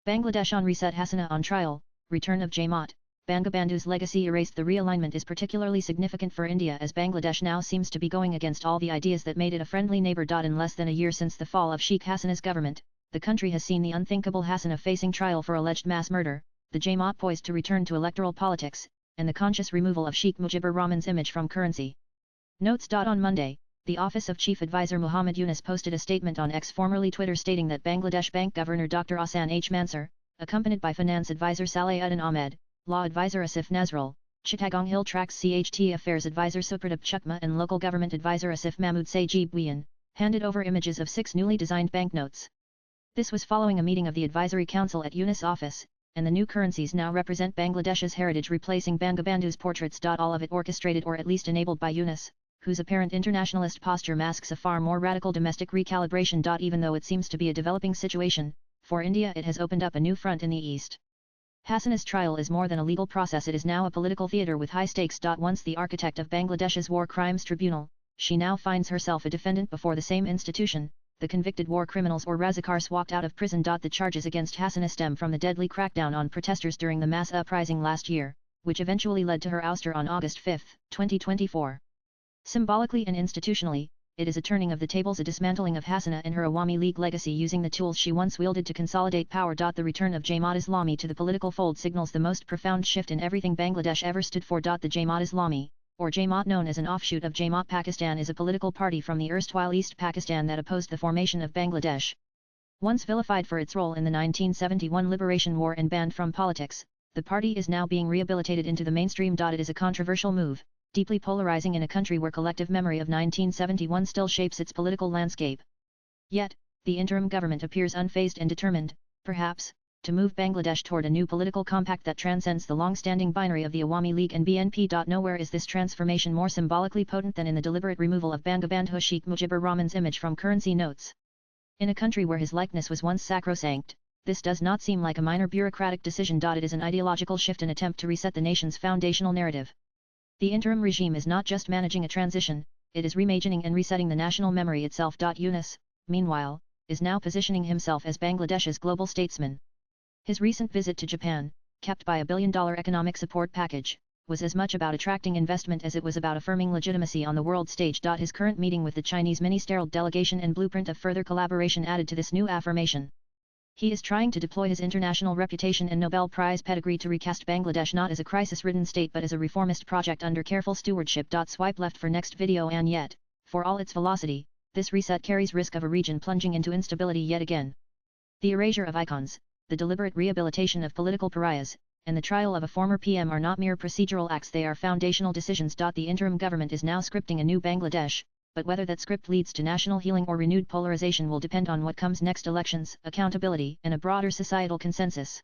Bangladesh on reset. Hasina on trial, return of Jamaat. Bangabandhus legacy erased. The realignment is particularly significant for India as Bangladesh now seems to be going against all the ideas that made it a friendly neighbour. In less than a year since the fall of Sheikh Hasina's government, the country has seen the unthinkable Hasina facing trial for alleged mass murder, the Jamaat poised to return to electoral politics, and the conscious removal of Sheikh Mujibur Rahman's image from currency notes. On Monday, the Office of Chief Advisor Muhammad Yunus posted a statement on X, formerly Twitter, stating that Bangladesh Bank Governor Dr. Ahsan H. Mansur, accompanied by Finance Advisor Salahuddin Ahmed, Law Advisor Asif Nazrul, Chittagong Hill Tracts CHT Affairs Advisor Supradip Chukma and Local Government Advisor Asif Mahmood Sajib Wian, handed over images of 6 newly designed banknotes. This was following a meeting of the Advisory Council at Yunus' office, and the new currencies now represent Bangladesh's heritage, replacing Bangabandhu's portraits. All of it orchestrated or at least enabled by Yunus, whose apparent internationalist posture masks a far more radical domestic recalibration. Even though it seems to be a developing situation, for India it has opened up a new front in the East. Hasina's trial is more than a legal process, it is now a political theatre with high stakes. Once the architect of Bangladesh's War Crimes Tribunal, she now finds herself a defendant before the same institution. The convicted war criminals or Razakars walked out of prison. The charges against Hasina stem from the deadly crackdown on protesters during the mass uprising last year, which eventually led to her ouster on August 5, 2024. Symbolically and institutionally, it is a turning of the tables, a dismantling of Hasina and her Awami League legacy using the tools she once wielded to consolidate power. The return of Jamaat Islami to the political fold signals the most profound shift in everything Bangladesh ever stood for. The Jamaat Islami, or Jamaat, known as an offshoot of Jamaat Pakistan, is a political party from the erstwhile East Pakistan that opposed the formation of Bangladesh. Once vilified for its role in the 1971 Liberation War and banned from politics, the party is now being rehabilitated into the mainstream. It is a controversial move, deeply polarizing in a country where collective memory of 1971 still shapes its political landscape. Yet, the interim government appears unfazed and determined, perhaps, to move Bangladesh toward a new political compact that transcends the long-standing binary of the Awami League and BNP. Nowhere is this transformation more symbolically potent than in the deliberate removal of Bangabandhu Sheikh Mujibur Rahman's image from currency notes. In a country where his likeness was once sacrosanct, this does not seem like a minor bureaucratic decision. It is an ideological shift, an attempt to reset the nation's foundational narrative. The interim regime is not just managing a transition, it is reimagining and resetting the national memory itself. Yunus, meanwhile, is now positioning himself as Bangladesh's global statesman. His recent visit to Japan, capped by a $1 billion economic support package, was as much about attracting investment as it was about affirming legitimacy on the world stage. His current meeting with the Chinese ministerial delegation and blueprint of further collaboration added to this new affirmation. He is trying to deploy his international reputation and Nobel Prize pedigree to recast Bangladesh not as a crisis-ridden state but as a reformist project under careful stewardship. Swipe left for next video. And yet, for all its velocity, this reset carries risk of a region plunging into instability yet again. The erasure of icons, the deliberate rehabilitation of political pariahs, and the trial of a former PM are not mere procedural acts, they are foundational decisions. The interim government is now scripting a new Bangladesh, but whether that script leads to national healing or renewed polarization will depend on what comes next: elections, accountability, and a broader societal consensus.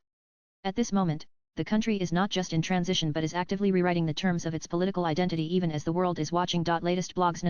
At this moment, the country is not just in transition but is actively rewriting the terms of its political identity even as the world is watching. Latest blogs.